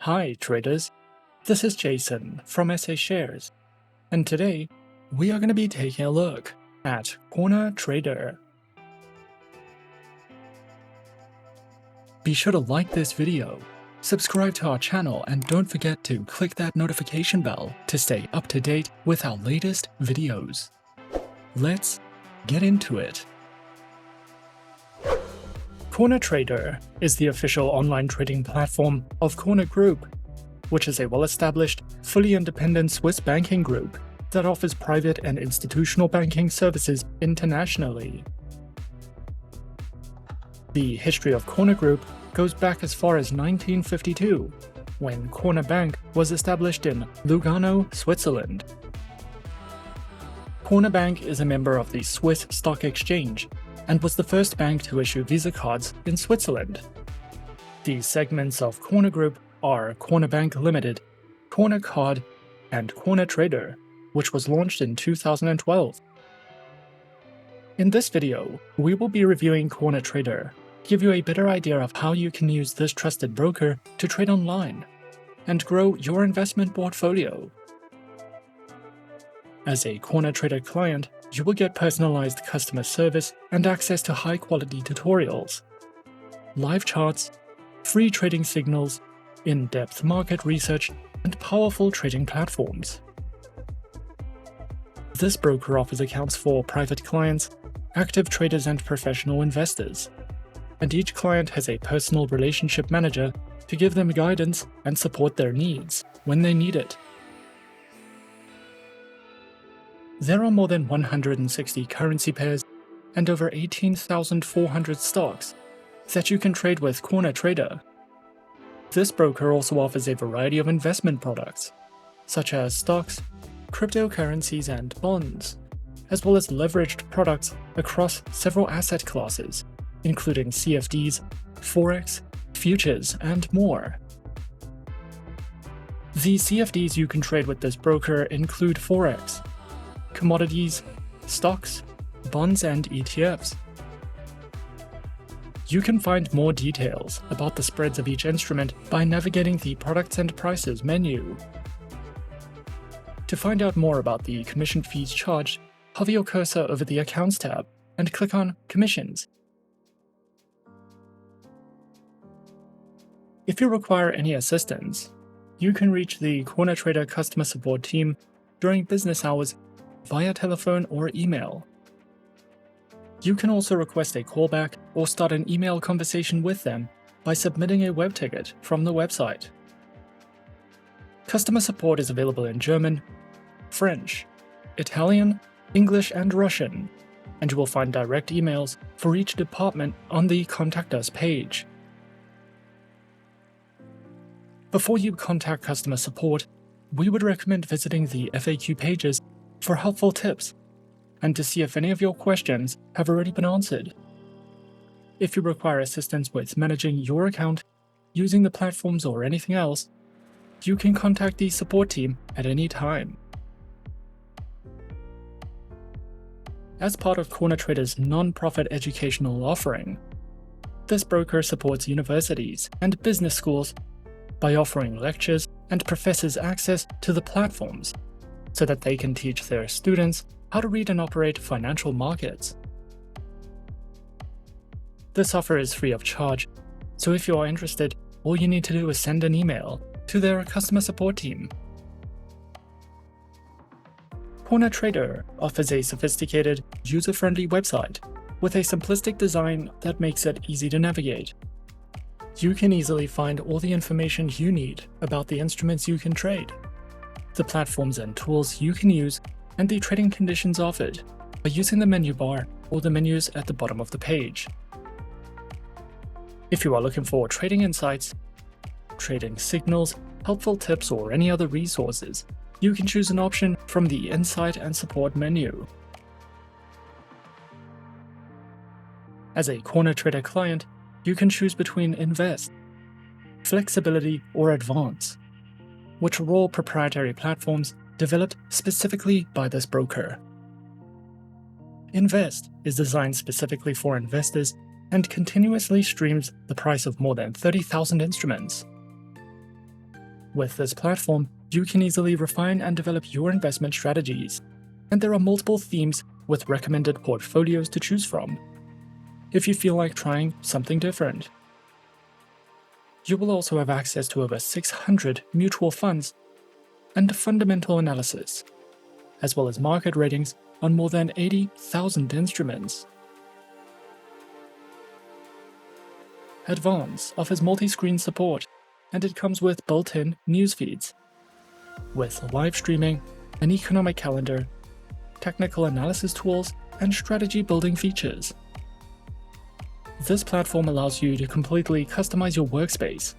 Hi traders, this is Jason from SA Shares, and today we are going to be taking a look at CornerTrader. Be sure to like this video, subscribe to our channel, and don't forget to click that notification bell to stay up to date with our latest videos. Let's get into it. CornerTrader is the official online trading platform of Cornèr Group, which is a well-established, fully independent Swiss banking group that offers private and institutional banking services internationally. The history of Cornèr Group goes back as far as 1952, when Cornèr Bank was established in Lugano, Switzerland. Cornèr Bank is a member of the Swiss Stock Exchange and was the first bank to issue Visa cards in Switzerland. The segments of Cornèr Group are Cornèr Bank Ltd, Cornèrcard, and CornèrTrader, which was launched in 2012. In this video, we will be reviewing CornerTrader, give you a better idea of how you can use this trusted broker to trade online and grow your investment portfolio. As a CornerTrader client, you will get personalized customer service and access to high-quality tutorials, live charts, free trading signals, in-depth market research, and powerful trading platforms. This broker offers accounts for private clients, active traders, and professional investors, and each client has a personal relationship manager to give them guidance and support their needs when they need it. There are more than 160 currency pairs and over 18,400 stocks that you can trade with CornerTrader. This broker also offers a variety of investment products, such as stocks, cryptocurrencies, and bonds, as well as leveraged products across several asset classes, including CFDs, Forex, futures, and more. The CFDs you can trade with this broker include Forex, commodities, stocks, bonds, and ETFs. You can find more details about the spreads of each instrument by navigating the Products and Prices menu. To find out more about the commission fees charged, hover your cursor over the Accounts tab and click on Commissions. If you require any assistance, you can reach the CornerTrader customer support team during business hours via telephone or email. You can also request a callback or start an email conversation with them by submitting a web ticket from the website. Customer support is available in German, French, Italian, English, and Russian, and you will find direct emails for each department on the Contact Us page. Before you contact customer support, we would recommend visiting the FAQ pages for helpful tips and to see if any of your questions have already been answered. If you require assistance with managing your account, using the platforms, or anything else, you can contact the support team at any time. As part of CornerTrader's non-profit educational offering, this broker supports universities and business schools by offering lectures and professors access to the platforms so that they can teach their students how to read and operate financial markets. This offer is free of charge, so if you are interested, all you need to do is send an email to their customer support team. CornerTrader offers a sophisticated, user-friendly website with a simplistic design that makes it easy to navigate. You can easily find all the information you need about the instruments you can trade, the platforms and tools you can use, and the trading conditions offered by using the menu bar or the menus at the bottom of the page. If you are looking for trading insights, trading signals, helpful tips, or any other resources, you can choose an option from the Insight and Support menu. As a CornerTrader client, you can choose between Invest, Flexibility, or Advance, which are all proprietary platforms developed specifically by this broker. Invest is designed specifically for investors and continuously streams the price of more than 30,000 instruments. With this platform, you can easily refine and develop your investment strategies, and there are multiple themes with recommended portfolios to choose from, if you feel like trying something different. You will also have access to over 600 mutual funds and fundamental analysis, as well as market ratings on more than 80,000 instruments. Advance offers multi-screen support, and it comes with built-in news feeds, with live streaming, an economic calendar, technical analysis tools, and strategy building features. This platform allows you to completely customize your workspace,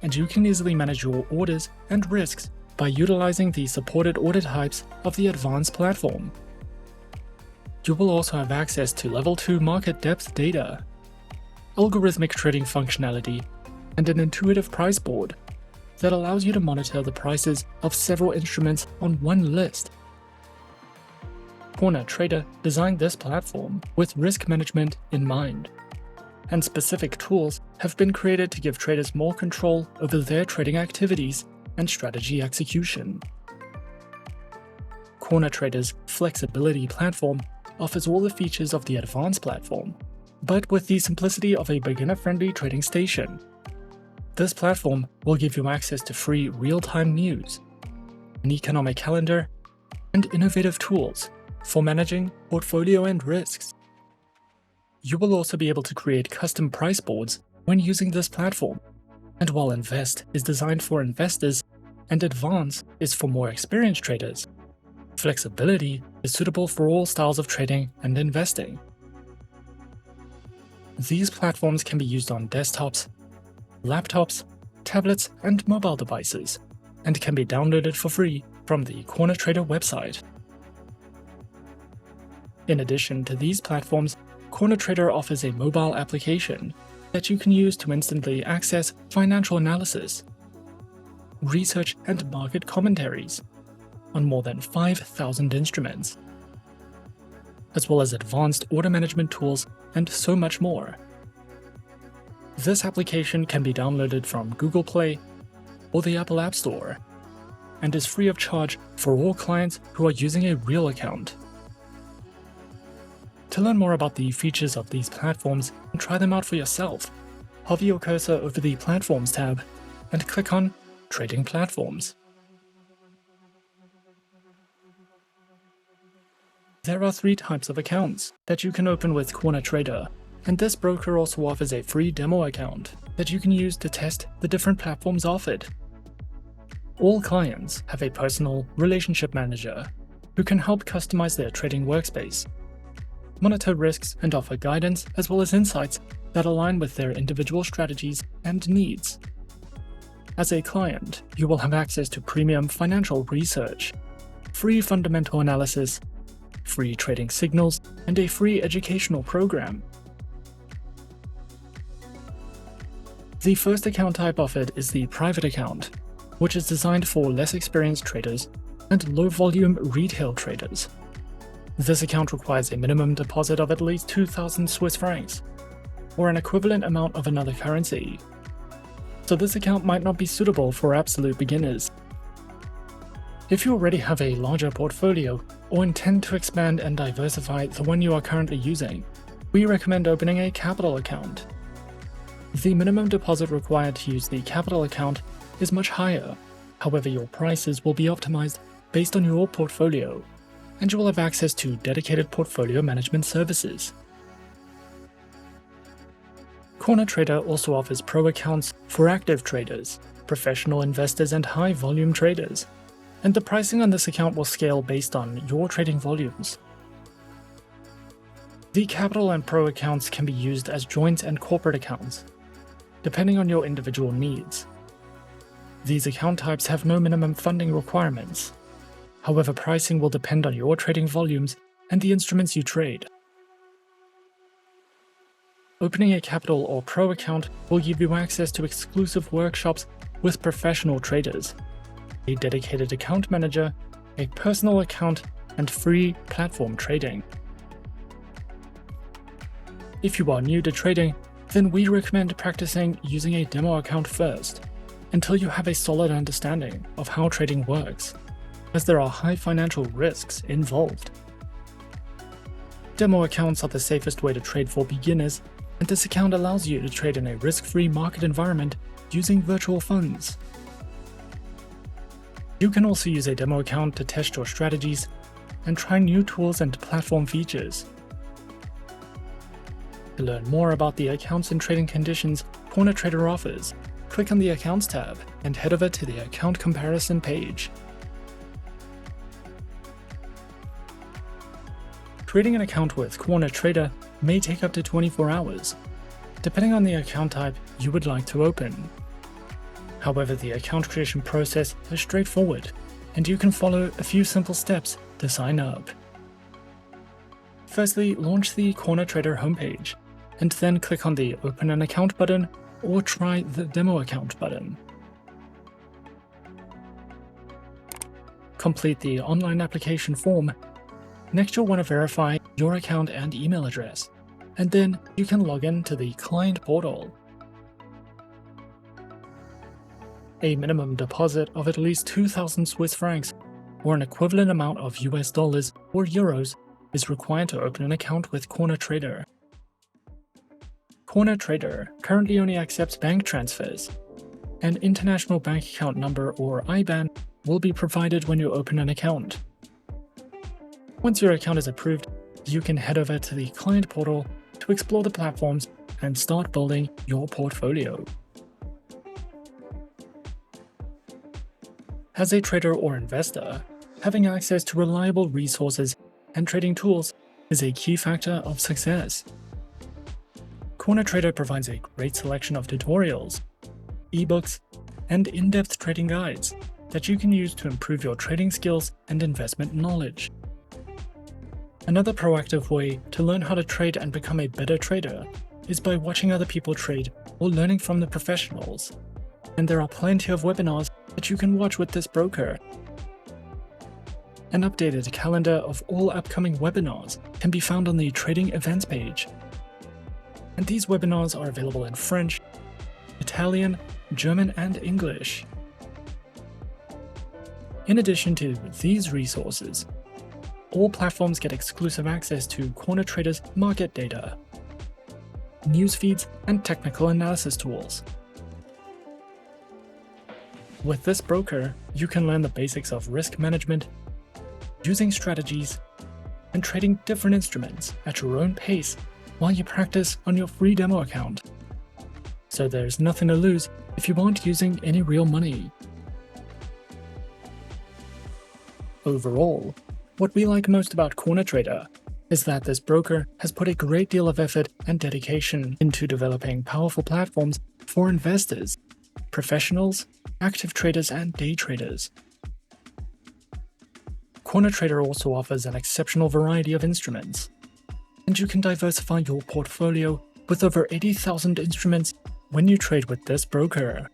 and you can easily manage your orders and risks by utilizing the supported order types of the advanced platform. You will also have access to Level 2 market depth data, algorithmic trading functionality, and an intuitive price board that allows you to monitor the prices of several instruments on one list. CornerTrader designed this platform with risk management in mind, and specific tools have been created to give traders more control over their trading activities and strategy execution. CornerTrader's flexibility platform offers all the features of the advanced platform, but with the simplicity of a beginner-friendly trading station. This platform will give you access to free real-time news, an economic calendar, and innovative tools for managing portfolio and risks. You will also be able to create custom price boards when using this platform. And while Invest is designed for investors and Advance is for more experienced traders, flexibility is suitable for all styles of trading and investing. These platforms can be used on desktops, laptops, tablets, and mobile devices, and can be downloaded for free from the CornerTrader website. In addition to these platforms, CornerTrader offers a mobile application that you can use to instantly access financial analysis, research, and market commentaries on more than 5,000 instruments, as well as advanced order management tools and so much more. This application can be downloaded from Google Play or the Apple App Store and is free of charge for all clients who are using a real account. To learn more about the features of these platforms and try them out for yourself, hover your cursor over the Platforms tab and click on Trading Platforms. There are 3 types of accounts that you can open with CornerTrader, and this broker also offers a free demo account that you can use to test the different platforms offered. All clients have a personal relationship manager who can help customize their trading workspace, monitor risks, and offer guidance as well as insights that align with their individual strategies and needs. As a client, you will have access to premium financial research, free fundamental analysis, free trading signals, and a free educational program. The first account type offered is the private account, which is designed for less experienced traders and low-volume retail traders. This account requires a minimum deposit of at least 2,000 Swiss francs, or an equivalent amount of another currency. So this account might not be suitable for absolute beginners. If you already have a larger portfolio or intend to expand and diversify the one you are currently using, we recommend opening a capital account. The minimum deposit required to use the capital account is much higher. However, your prices will be optimized based on your portfolio, and you will have access to dedicated portfolio management services. CornerTrader also offers pro accounts for active traders, professional investors, and high-volume traders, and the pricing on this account will scale based on your trading volumes. The capital and pro accounts can be used as joint and corporate accounts, depending on your individual needs. These account types have no minimum funding requirements. However, pricing will depend on your trading volumes and the instruments you trade. Opening a capital or pro account will give you access to exclusive workshops with professional traders, a dedicated account manager, a personal account, and free platform trading. If you are new to trading, then we recommend practicing using a demo account first, until you have a solid understanding of how trading works, as there are high financial risks involved. Demo accounts are the safest way to trade for beginners, and this account allows you to trade in a risk-free market environment using virtual funds. You can also use a demo account to test your strategies and try new tools and platform features. To learn more about the accounts and trading conditions CornerTrader offers, click on the Accounts tab and head over to the Account Comparison page. Creating an account with CornerTrader may take up to 24 hours, depending on the account type you would like to open. However, the account creation process is straightforward, and you can follow a few simple steps to sign up. Firstly, launch the CornerTrader homepage, and then click on the Open an Account button or try the Demo Account button. Complete the online application form. Next, you'll want to verify your account and email address, and then you can log in to the client portal. A minimum deposit of at least 2,000 Swiss francs, or an equivalent amount of US dollars or euros, is required to open an account with CornerTrader. CornerTrader currently only accepts bank transfers. An international bank account number or IBAN will be provided when you open an account. Once your account is approved, you can head over to the client portal to explore the platforms and start building your portfolio. As a trader or investor, having access to reliable resources and trading tools is a key factor of success. CornerTrader provides a great selection of tutorials, ebooks, and in-depth trading guides that you can use to improve your trading skills and investment knowledge. Another proactive way to learn how to trade and become a better trader is by watching other people trade or learning from the professionals. And there are plenty of webinars that you can watch with this broker. An updated calendar of all upcoming webinars can be found on the Trading Events page. And these webinars are available in French, Italian, German, and English. In addition to these resources, all platforms get exclusive access to CornerTrader's market data, news feeds, and technical analysis tools. With this broker, you can learn the basics of risk management, using strategies, and trading different instruments at your own pace while you practice on your free demo account. So there's nothing to lose if you aren't using any real money. Overall, what we like most about CornerTrader is that this broker has put a great deal of effort and dedication into developing powerful platforms for investors, professionals, active traders, and day traders. CornerTrader also offers an exceptional variety of instruments, and you can diversify your portfolio with over 80,000 instruments when you trade with this broker.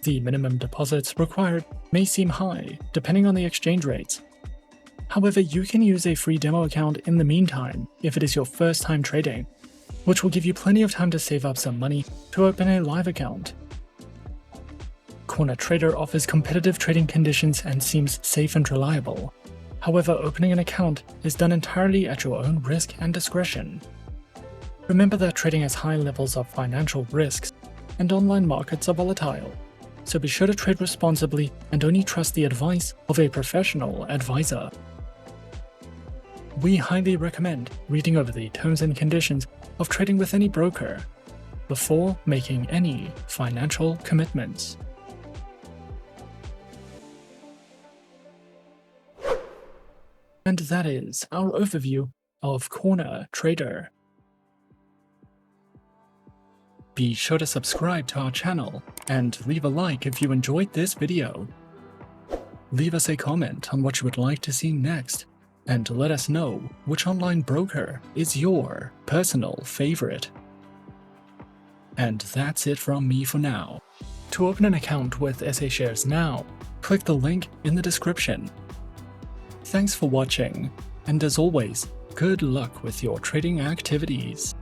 The minimum deposits required may seem high, depending on the exchange rates. However, you can use a free demo account in the meantime if it is your first time trading, which will give you plenty of time to save up some money to open a live account. CornerTrader offers competitive trading conditions and seems safe and reliable. However, opening an account is done entirely at your own risk and discretion. Remember that trading has high levels of financial risks, and online markets are volatile, so be sure to trade responsibly and only trust the advice of a professional advisor. We highly recommend reading over the terms and conditions of trading with any broker before making any financial commitments. And that is our overview of CornerTrader. Be sure to subscribe to our channel and leave a like if you enjoyed this video. Leave us a comment on what you would like to see next, and let us know which online broker is your personal favorite. And that's it from me for now. To open an account with SA Shares now, click the link in the description. Thanks for watching, and as always, good luck with your trading activities.